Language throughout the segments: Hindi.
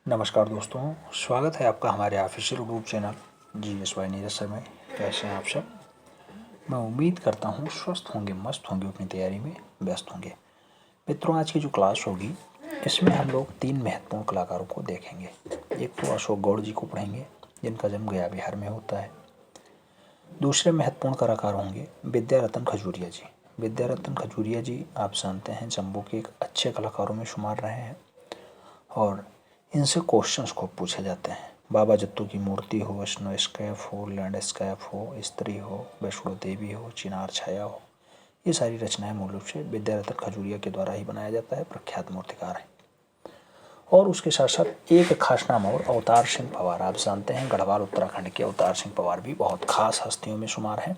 नमस्कार दोस्तों, स्वागत है आपका हमारे official YouTube channel GSY Neeraj sir में। कैसे हैं आप सब? मैं उम्मीद करता हूँ स्वस्थ होंगे, मस्त होंगे, अपनी तैयारी में व्यस्त होंगे। मित्रों, आज की जो क्लास होगी इसमें हम लोग 3 महत्वपूर्ण कलाकारों को देखेंगे। एक तो अशोक गौड़ जी को पढ़ेंगे, जिनका जन्म गया बिहार में होता है। दूसरे महत्वपूर्ण कलाकार होंगे विद्यारतन खजूरिया जी। विद्यारतन खजूरिया जी आप जानते हैं जम्मू के एक अच्छे कलाकारों में शुमार रहे हैं और इनसे क्वेश्चंस खूब पूछे जाते हैं। बाबा जत्तू की मूर्ति हो, स्नो स्कैप हो, लैंडस्केप हो, स्त्री हो, वैष्णो देवी हो, चिनार छाया हो, ये सारी रचनाएं मूल रूप से विद्यारतन खजूरिया के द्वारा ही बनाया जाता है। प्रख्यात मूर्तिकार है। और उसके साथ साथ एक खास नाम और अवतार सिंह पवार। आप जानते हैं गढ़वाल उत्तराखंड के अवतार सिंह पवार भी बहुत खास हस्तियों में शुमार हैं।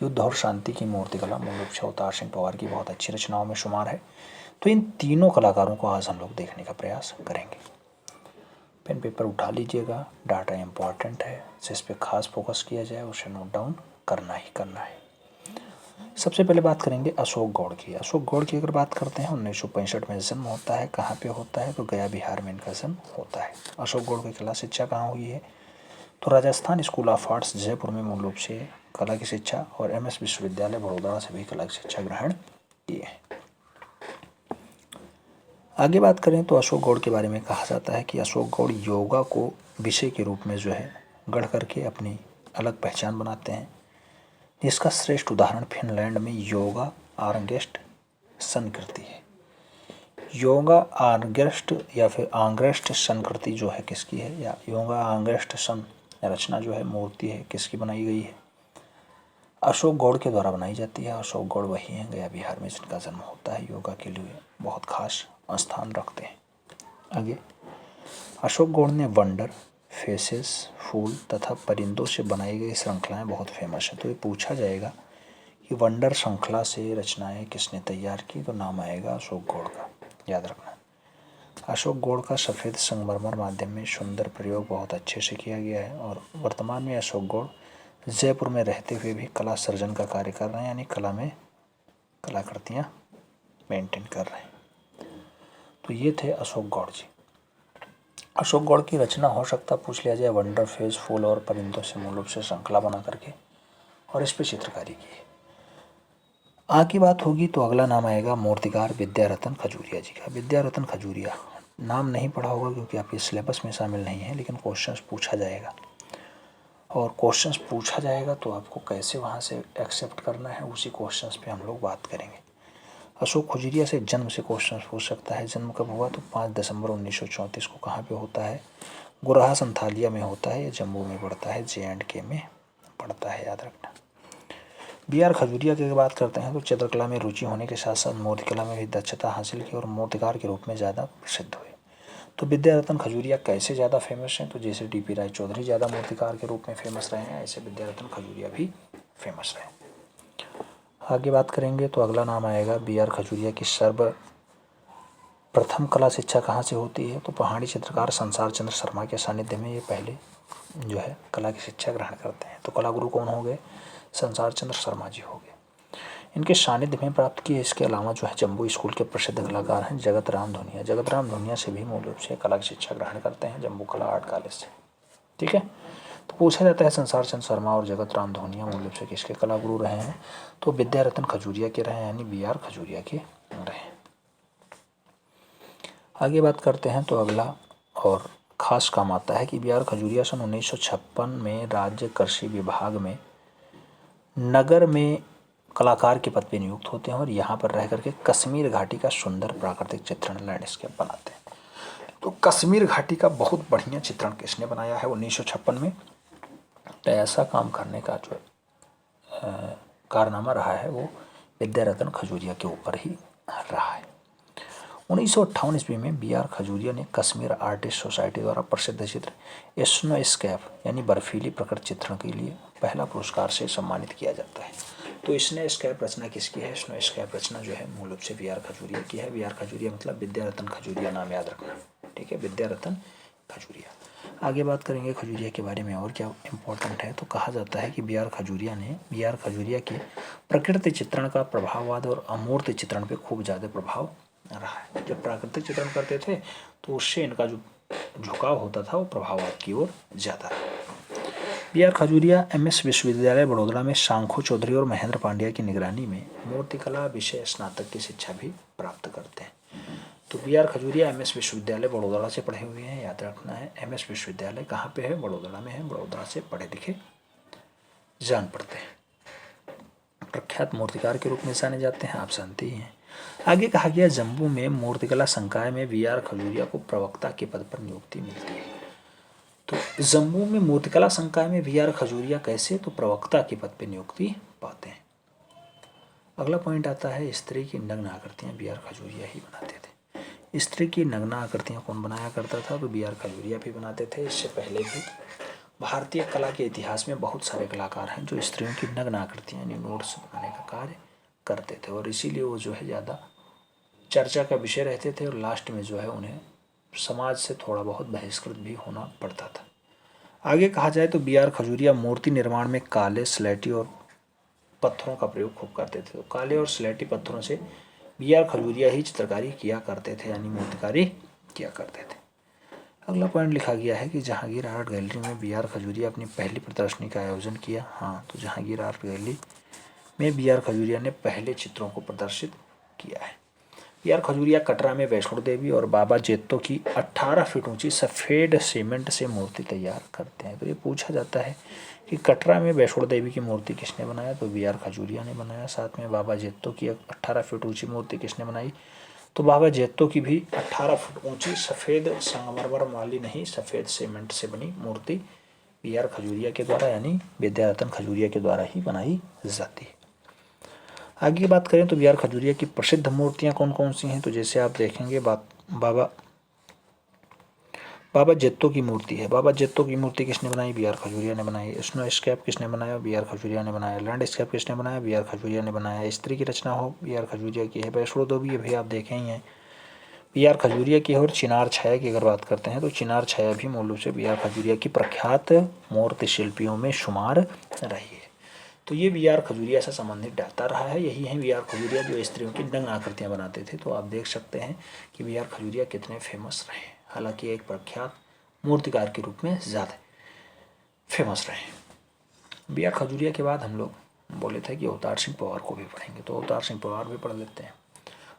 युद्ध और शांति की मूर्तिकला मूल रूप से अवतार सिंह पवार की बहुत अच्छी रचनाओं में शुमार है। तो इन तीनों कलाकारों को आज हम लोग देखने का प्रयास करेंगे। पेन पेपर उठा लीजिएगा, डाटा इम्पॉर्टेंट है, जिस पे खास फोकस किया जाए उसे नोट डाउन करना ही करना है। सबसे पहले बात करेंगे अशोक गौड़ की। अशोक गौड़ की अगर बात करते हैं 1965 में जन्म होता है। कहाँ पे होता है? तो गया बिहार में इनका जन्म होता है। अशोक गौड़ की कला शिक्षा कहाँ हुई है? तो Rajasthan school of arts Jaipur में मूल रूप से कला की शिक्षा और MS विश्वविद्यालय बड़ौदा से भी कला की शिक्षा ग्रहण की है। आगे बात करें तो अशोक गौड़ के बारे में कहा जाता है कि अशोक गौड़ योगा को विषय के रूप में जो है गढ़ करके अपनी अलग पहचान बनाते हैं। जिसका श्रेष्ठ उदाहरण फिनलैंड में योगा आर्गेस्ट संस्कृति है। योगा आर्गेस्ट या फिर आंग्रेस्ट संस्कृति जो है किसकी है, या योगा आंग्रेस्ट सन रचना जो है मूर्ति है किसकी बनाई गई है? अशोक गौड़ के द्वारा बनाई जाती है। अशोक गौड़ वही हैं गया बिहार में जिनका जन्म होता है। योगा के लिए बहुत खास स्थान रखते हैं। आगे अशोक गौड़ ने वंडर, फेसेस, फूल तथा परिंदों से बनाई गई श्रृंखलाएं बहुत फेमस है। तो ये पूछा जाएगा कि वंडर श्रृंखला से रचनाएं किसने तैयार की, तो नाम आएगा अशोक गौड़ का। याद रखना, अशोक गौड़ का सफ़ेद संगमरमर माध्यम में सुंदर प्रयोग बहुत अच्छे से किया गया है और वर्तमान में अशोक गौड़ जयपुर में रहते हुए भी कला सर्जन का कार्य कर रहे हैं, यानी कला में कलाकृतियाँ मेंटेन कर रहे हैं। तो ये थे अशोक गौड़ जी। अशोक गौड़ की रचना हो सकता पूछ लिया जाए वंडर, फेस, फूल और परिंदों से मूल रूप से श्रृंखला बना करके और इस पर चित्रकारी की है। आगे बात होगी तो अगला नाम आएगा मूर्तिकार विद्यारतन खजूरिया जी का। विद्यारतन खजूरिया नाम नहीं पढ़ा होगा क्योंकि आपके सिलेबस में शामिल नहीं है, लेकिन क्वेश्चंस पूछा जाएगा और क्वेश्चंस पूछा जाएगा तो आपको कैसे वहाँ से एक्सेप्ट करना है उसी क्वेश्चंस पे हम लोग बात करेंगे। अशोक खजूरिया से जन्म से क्वेश्चन पूछ सकता है। जन्म कब हुआ? तो 5 दिसंबर 1934 को। कहाँ पे होता है? गुराहा संथालिया में होता है। ये जम्मू में पड़ता है, JNK में पड़ता है, याद रखना। BR खजूरिया की बात करते हैं तो चित्रकला में रुचि होने के साथ साथ मूर्तिकला में भी दक्षता हासिल की और मूर्तिकार के रूप में ज़्यादा प्रसिद्ध हुए। तो विद्यारतन खजूरिया कैसे ज़्यादा फेमस हैं? तो जैसे DP राय चौधरी ज़्यादा मूर्तिकार के रूप में फेमस रहे हैं, ऐसे विद्यारतन खजूरिया भी फेमस रहे। आगे बात करेंगे तो अगला नाम आएगा BR खजूरिया की सर्वप्रथम कला शिक्षा कहाँ से होती है? तो पहाड़ी चित्रकार संसार चंद्र शर्मा के सानिध्य में ये पहले जो है कला की शिक्षा ग्रहण करते हैं। तो कला गुरु कौन हो गए? संसार चंद्र शर्मा जी हो गए। इनके सानिध्य में प्राप्त किए। इसके अलावा जो है जम्बू स्कूल के प्रसिद्ध कलाकार हैं जगत राम धोनिया। जगत राम धोनिया से भी मूल रूप से कला की शिक्षा ग्रहण करते हैं जम्बू कला आर्ट कॉलेज से। ठीक है, तो पूछा जाता है संसार चंद्र शर्मा और जगत राम धोनिया मूल रूप से किसके कला गुरु रहे हैं? तो विद्यारतन खजूरिया के रहे हैं, यानी BR खजूरिया के रहे। आगे बात करते हैं तो अगला और खास काम आता है कि BR खजूरिया सन 1956 में राज्य कृषि विभाग में नगर में कलाकार के पद पर नियुक्त होते हैं और यहाँ पर रह करके कश्मीर घाटी का सुंदर प्राकृतिक चित्रण लैंडस्केप बनाते हैं। तो कश्मीर घाटी का बहुत बढ़िया चित्रण किसने बनाया है 1956 में? तो ऐसा काम करने का जो कारनामा रहा है वो विद्यारतन खजूरिया के ऊपर ही रहा है। 1958 ईस्वी में BR खजूरिया ने कश्मीर आर्टिस्ट सोसाइटी द्वारा प्रसिद्ध चित्र स्नो स्कैप यानी बर्फीली प्रकृति चित्रण के लिए पहला पुरस्कार से सम्मानित किया जाता है। तो स्नो स्कैप रचना किसकी है? स्नो स्कैप रचना जो है मूल रूप से BR खजूरिया की है। BR खजूरिया मतलब विद्यारतन खजूरिया, नाम याद रखना। ठीक है, विद्यारतन खजूरिया। आगे बात करेंगे खजूरिया के बारे में और क्या इम्पोर्टेंट है। तो कहा जाता है कि BR खजूरिया के प्रकृति चित्रण का प्रभाववाद और अमूर्त चित्रण पे खूब ज़्यादा प्रभाव रहा है। जब प्राकृतिक चित्रण करते थे तो उससे इनका जो झुकाव होता था वो प्रभाववाद की ओर ज़्यादा था। बी.आर. खजूरिया एम.एस. विश्वविद्यालय बड़ौदा में शंखू चौधरी और महेंद्र पांड्या की निगरानी में मूर्तिकला विषय स्नातक की शिक्षा भी प्राप्त करते हैं। तो बी.आर. खजूरिया एम.एस. विश्वविद्यालय बड़ौदा से पढ़े हुए हैं, याद रखना है। एम.एस. विश्वविद्यालय कहाँ पे है? बड़ौदा में है। बड़ौदा से पढ़े लिखे जान पड़ते हैं। प्रख्यात मूर्तिकार के रूप में जाने जाते हैं, आप जानते ही हैं। आगे कहा गया जम्मू में मूर्तिकला संकाय में बी.आर. खजूरिया को प्रवक्ता के पद पर नियुक्ति मिलती है। तो जम्मू में मूर्तिकला संकाय में बी.आर. खजूरिया कैसे? तो प्रवक्ता के पद पर नियुक्ति पाते हैं। अगला पॉइंट आता है स्त्री की नग्न आकृतियाँ बी.आर. खजूरिया ही बनाते थे। स्त्री की नग्न आकृतियाँ कौन बनाया करता था? तो बी.आर. खजूरिया भी बनाते थे। इससे पहले भी भारतीय कला के इतिहास में बहुत सारे कलाकार हैं जो स्त्रियों की नग्न आकृतियाँ यानी नोट्स बनाने का कार्य करते थे, और इसीलिए वो जो है ज़्यादा चर्चा का विषय रहते थे, और लास्ट में जो है उन्हें समाज से थोड़ा बहुत बहिष्कृत भी होना पड़ता था। आगे कहा जाए तो बी.आर. खजूरिया मूर्ति निर्माण में काले, स्लेटी और पत्थरों का प्रयोग खूब करते थे। तो काले और स्लेटी पत्थरों से बी.आर. खजूरिया ही चित्रकारी किया करते थे, यानी मूर्तिकारी किया करते थे। अगला पॉइंट लिखा गया है कि जहांगीर आर्ट गैलरी में बी.आर. खजूरिया अपनी पहली प्रदर्शनी का आयोजन किया। हाँ, तो जहांगीर आर्ट गैलरी में बी.आर. खजूरिया ने पहले चित्रों को प्रदर्शित किया है। बी.आर. खजूरिया कटरा में वैष्णो देवी और बाबा जेत्तो की 18 फीट ऊंची सफ़ेद सीमेंट से मूर्ति तैयार करते हैं। तो ये पूछा जाता है कि कटरा में वैष्णो देवी की मूर्ति किसने बनाया? तो बी.आर. खजूरिया ने बनाया। साथ में बाबा जेत्तो की 18 फीट ऊंची मूर्ति किसने बनाई? तो बाबा जेत्तो की भी 18 फुट ऊंची सफ़ेद संगमरमर वाली नहीं, सफ़ेद सीमेंट से बनी मूर्ति बी.आर. खजूरिया के द्वारा यानी विद्यारतन खजूरिया के द्वारा ही बनाई जाती है। आगे बात करें तो बी.आर. खजूरिया की प्रसिद्ध मूर्तियाँ कौन कौन सी हैं? तो जैसे आप देखेंगे बाबा जेत्तो की मूर्ति है। बाबा जेत्तो की मूर्ति किसने बनाई? बी.आर. खजूरिया ने बनाई। स्नो स्केप किसने बनाया? बी.आर. खजूरिया ने बनाया। लैंडस्केप किसने बनाया? बी.आर. खजूरिया ने बनाया। स्त्री की रचना हो बी.आर. खजूरिया की है। वैष्णो देवी ये भी आप देखे ही हैं बी.आर. खजूरिया की है। और चिनार छाया की अगर बात करते हैं तो चिनार छाया भी मूल रूप से बी.आर. खजूरिया की प्रख्यात मूर्ति शिल्पियों में शुमार रही है। तो ये बी.आर. खजूरिया से संबंधित डाटा रहा है। यही है बी.आर. खजूरिया जो स्त्रियों की नग्न आकृतियाँ बनाते थे। तो आप देख सकते हैं कि बी.आर. खजूरिया कितने फेमस रहे, हालांकि एक प्रख्यात मूर्तिकार के रूप में ज़्यादा फेमस रहे। बी.आर. खजूरिया के बाद हम लोग बोले थे कि अवतार सिंह पवार को भी पढ़ेंगे, तो अवतार सिंह पवार भी पढ़ लेते हैं।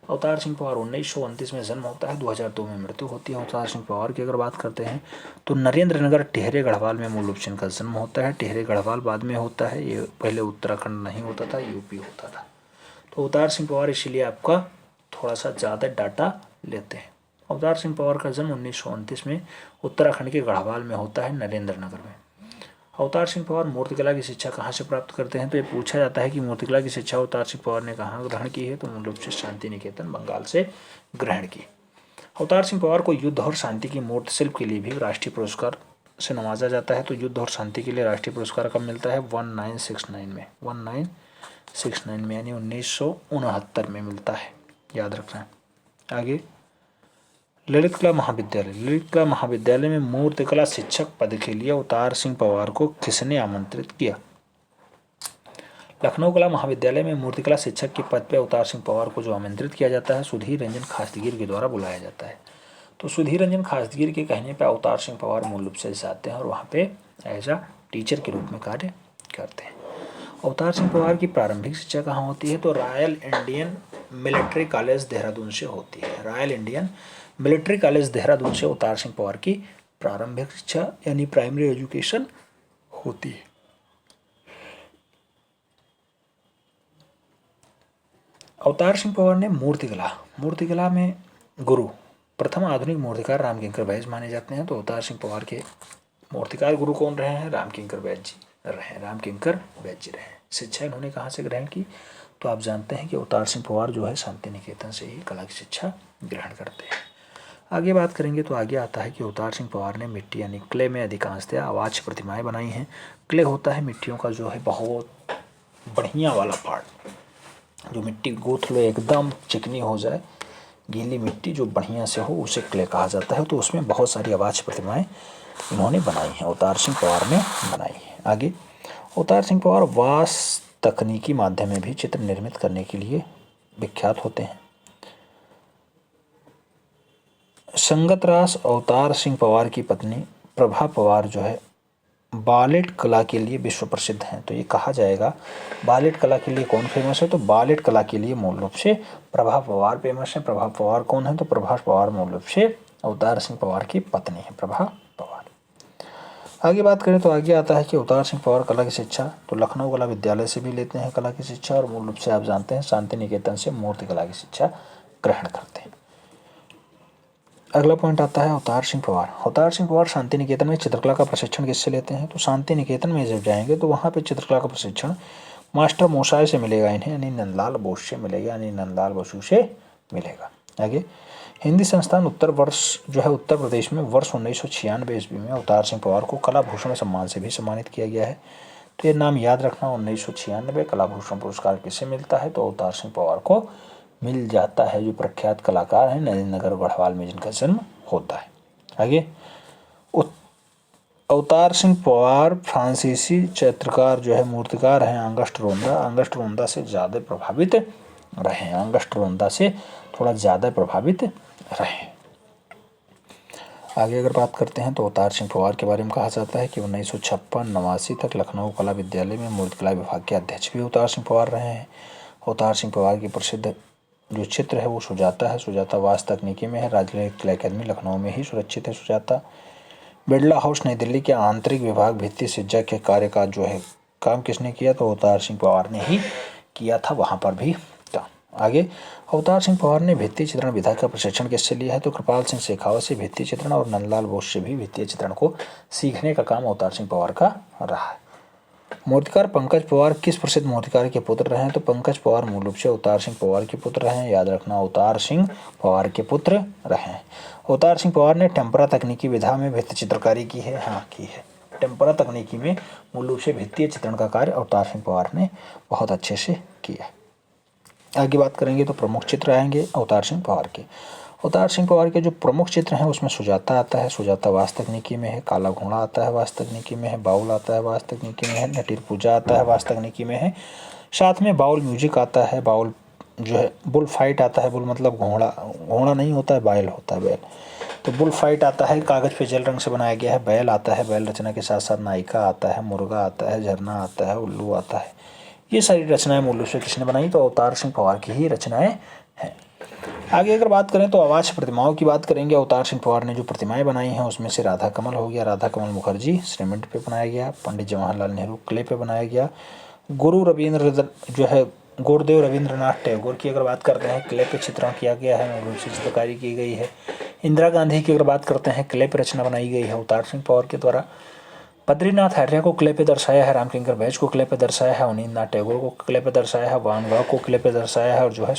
अवतार सिंह पवार 1929 में जन्म होता है, 2002 में मृत्यु होती है। अवतार सिंह पवार की अगर बात करते हैं तो नरेंद्र नगर टिहरे गढ़वाल में मूल रूप से इनका जन्म होता है। टिहरे गढ़वाल बाद में होता है, ये पहले उत्तराखंड नहीं होता था, यूपी होता था। तो अवतार सिंह पवार इसीलिए आपका थोड़ा सा ज़्यादा डाटा लेते हैं। अवतार सिंह पवार का जन्म 1929 में उत्तराखंड के गढ़वाल में होता है, नरेंद्र नगर में। अवतार सिंह पवार मूर्तिकला की शिक्षा कहाँ से प्राप्त करते हैं? तो ये पूछा जाता है कि मूर्तिकला की शिक्षा अवतार सिंह पवार ने कहाँ ग्रहण की है? तो मूल रूप से शांति निकेतन बंगाल से ग्रहण की। अवतार सिंह पवार को युद्ध और शांति की मूर्ति शिल्प के लिए भी राष्ट्रीय पुरस्कार से नवाजा जाता है। तो युद्ध और शांति के लिए राष्ट्रीय पुरस्कार कब मिलता है? 1969 में, 1969 में यानी 1969 में मिलता है, याद रखना है। आगे ललित कला महाविद्यालय। ललित कला महाविद्यालय में मूर्तिकला शिक्षक पद के लिए अवतार सिंह पवार को किसने आमंत्रित किया? लखनऊ कला महाविद्यालय में मूर्तिकला शिक्षक के पद पर अवतार सिंह पवार को जो आमंत्रित किया जाता है, सुधीर रंजन खासगीर के द्वारा बुलाया जाता है। तो सुधीर रंजन खासगीर के कहने पर अवतार सिंह पवार मूल रूप से जाते हैं और वहाँ पे एज अ टीचर के रूप में कार्य करते हैं। अवतार सिंह पवार की प्रारंभिक शिक्षा कहाँ होती है? तो royal Indian military college Dehradun से होती है। Royal Indian military college Dehradun से अवतार सिंह पवार की प्रारंभिक शिक्षा यानी प्राइमरी एजुकेशन होती है। अवतार सिंह पवार ने मूर्तिकला में गुरु प्रथम आधुनिक मूर्तिकार रामकिंकर बैज माने जाते हैं। तो अवतार सिंह पवार के मूर्तिकार गुरु कौन रहे हैं? रामकिंकर बैज जी रहे, रामकिंकर बैज जी रहे। शिक्षा इन्होंने कहाँ से ग्रहण की? तो आप जानते हैं कि अवतार सिंह पवार जो है शांति निकेतन से ही कला की शिक्षा ग्रहण करते हैं। आगे बात करेंगे तो आगे आता है कि अवतार सिंह पवार ने मिट्टी यानी क्ले में अधिकांशतः आवाज़ प्रतिमाएं बनाई हैं। क्ले होता है मिट्टियों का जो है बहुत बढ़िया वाला पार्ट, जो मिट्टी गूंथ लो एकदम चिकनी हो जाए, गीली मिट्टी जो बढ़िया से हो उसे क्ले कहा जाता है। तो उसमें बहुत सारी आवाज़ प्रतिमाएं इन्होंने बनाई हैं, अवतार सिंह पवार ने बनाई है। आगे अवतार सिंह पवार वास तकनीकी माध्यम में भी चित्र निर्मित करने के लिए विख्यात होते हैं। संगतरास अवतार सिंह पवार की पत्नी प्रभा पवार जो है बालेट कला के लिए विश्व प्रसिद्ध हैं। तो ये कहा जाएगा बालेट कला के लिए कौन फेमस है, तो बालेट कला के लिए मूल रूप से प्रभा पवार फेमस है। प्रभा पवार कौन है, तो प्रभा पवार मूल रूप से अवतार सिंह पवार की पत्नी है, प्रभा पवार। आगे बात करें तो आगे आता है कि अवतार सिंह पवार कला की शिक्षा तो लखनऊ कला विद्यालय से भी लेते हैं कला की शिक्षा, और मूल रूप से आप जानते हैं शांति निकेतन से मूर्ति कला की शिक्षा ग्रहण करते हैं। अगला पॉइंट आता है अवतार सिंह पवार। अवतार सिंह पवार शांति निकेतन में चित्रकला का प्रशिक्षण किससे लेते हैं, तो शांति निकेतन में जब जाएंगे तो वहाँ पे चित्रकला का प्रशिक्षण मास्टर मोसाय से मिलेगा इन्हें, यानी नंदलाल बोस से मिलेगा, यानी नंदलाल बसु से मिलेगा। आगे हिंदी संस्थान उत्तर प्रदेश में वर्ष 1996 ईस्वी में अवतार सिंह पवार को कला भूषण सम्मान से भी सम्मानित किया गया है। तो ये नाम याद रखना, 1996 कला भूषण पुरस्कार किससे मिलता है, तो अवतार सिंह पवार को मिल जाता है, जो प्रख्यात कलाकार हैं नरेंद्र गढ़वाल में जिनका जन्म होता है। आगे अवतार सिंह पवार फ्रांसीसी चित्रकार जो है मूर्तिकार हैं अंगस्ट रोंदा से ज़्यादा प्रभावित रहे, अंगस्ट रोंदा से थोड़ा ज़्यादा प्रभावित रहे। आगे अगर बात करते हैं तो अवतार सिंह पवार के बारे में कहा जाता है कि 1956-89 तक लखनऊ कला विद्यालय में मूर्तिकला विभाग के अध्यक्ष भी अवतार सिंह पवार रहे हैं। अवतार सिंह पवार की प्रसिद्ध जो चित्र है वो सुजाता है, सुजाता वास तकनीकी में है, राजकीय कला अकादमी लखनऊ में ही सुरक्षित है सुजाता। बिरला हाउस नई दिल्ली के आंतरिक विभाग भित्ति सिज्जा के कार्य का जो है काम किसने किया, तो अवतार सिंह पवार ने ही किया था, वहाँ पर भी था। आगे अवतार सिंह पवार ने भित्ति चित्रण विधा का प्रशिक्षण किससे लिया है, तो कृपाल सिंह शेखावत से भित्ति चित्रण और नंदलाल बोस से भी भित्ति चित्रण को सीखने का काम अवतार सिंह पवार का रहा है। मूर्तिकार पंकज पवार किस प्रसिद्ध मूर्तिकार के पुत्र रहे हैं, तो पंकज पवार मूल रूप से अवतार सिंह पवार के पुत्र रहे हैं, याद रखना अवतार सिंह पवार के पुत्र रहे हैं। अवतार सिंह पवार ने टेम्परा तकनीकी विधा में भित्ति चित्रकारी की है, हाँ की है। टेम्परा तकनीकी में मूल रूप से भित्तीय चित्रण का कार्य अवतार सिंह पवार ने बहुत अच्छे से किया। आगे बात करेंगे तो प्रमुख चित्र आएंगे अवतार सिंह पवार के। अवतार सिंह पवार के जो प्रमुख चित्र हैं उसमें सुजाता आता है, सुजाता वास तकनीकी में है, काला घोड़ा आता है वास तकनीकी में है, बाउल आता है वास तकनीकी में है, नटीर पूजा आता है वास तकनीकी में है, साथ में बाउल म्यूजिक आता है, बाउल जो है बुल फाइट आता है, बुल मतलब घोड़ा नहीं होता है, बैल होता है बैल, तो बुल फाइट आता है, कागज पे जल रंग से बनाया गया है, बैल आता है, बैल रचना के साथ साथ नायिका आता है, मुर्गा आता है, झरना आता है, उल्लू आता है। ये सारी रचनाएं मूल रूप से किसने बनाई, तो अवतार सिंह पवार की ही रचनाएं हैं। आगे अगर बात करें तो आवाज प्रतिमाओं की बात करेंगे। अवतार सिंह पवार ने जो प्रतिमाएं बनाई हैं उसमें से राधा कमल हो गया, राधा कमल मुखर्जी सीमेंट पे बनाया गया, पंडित जवाहरलाल नेहरू क्ले पे बनाया गया, गुरुदेव रविंद्रनाथ टैगोर की अगर बात करते हैं क्ले पे चित्रण किया गया है, मूल रूप से चित्रकारी की गई है। इंदिरा गांधी की अगर बात करते हैं क्ले पे रचना बनाई गई है अवतार सिंह पवार के द्वारा। बद्रीनाथ आर्य को क्ले पे दर्शाया है, रामकिंकर बैज को क्ले पे दर्शाया है, अवनींद्रनाथ टैगोर को क्ले पे दर्शाया है, वान गॉग को क्ले पे दर्शाया है, और जो है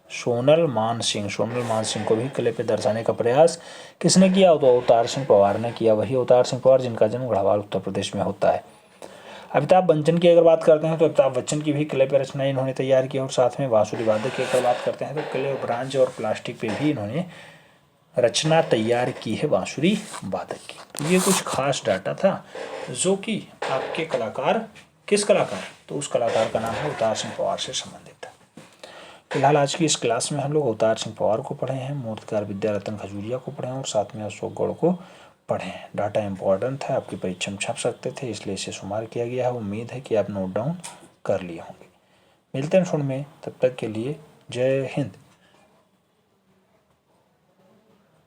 सोनल मान सिंह को भी क्ले पे दर्शाने का प्रयास किसने किया, तो अवतार सिंह पवार ने किया, वही अवतार सिंह पवार जिनका जन्म गढ़वाल उत्तर प्रदेश में होता है। अमिताभ बच्चन की अगर बात करते हैं तो अमिताभ बच्चन की भी क्ले पे रचना इन्होंने तैयार की, और साथ में बांसुरी वादक की अगर बात करते हैं तो क्ले ब्रांज और प्लास्टिक पे भी इन्होंने रचना तैयार की है बांसुरी वादक की। तो ये कुछ खास डाटा था जो कि आपके किस कलाकार, तो उस कलाकार का नाम है अवतार सिंह पवार से संबंधित है। फिलहाल आज की इस क्लास में हम लोग अवतार सिंह पवार को पढ़े हैं, मूर्तिकार विद्यारतन खजूरिया को पढ़े हैं, और साथ में अशोक गौड़ को पढ़े हैं। डाटा इंपॉर्टेंट था, आपकी परीक्षा में छप सकते थे, इसलिए इसे शुमार किया गया है। उम्मीद है कि आप नोट डाउन कर लिए होंगे। मिलते हैं फोन में, तब तक के लिए जय हिंद।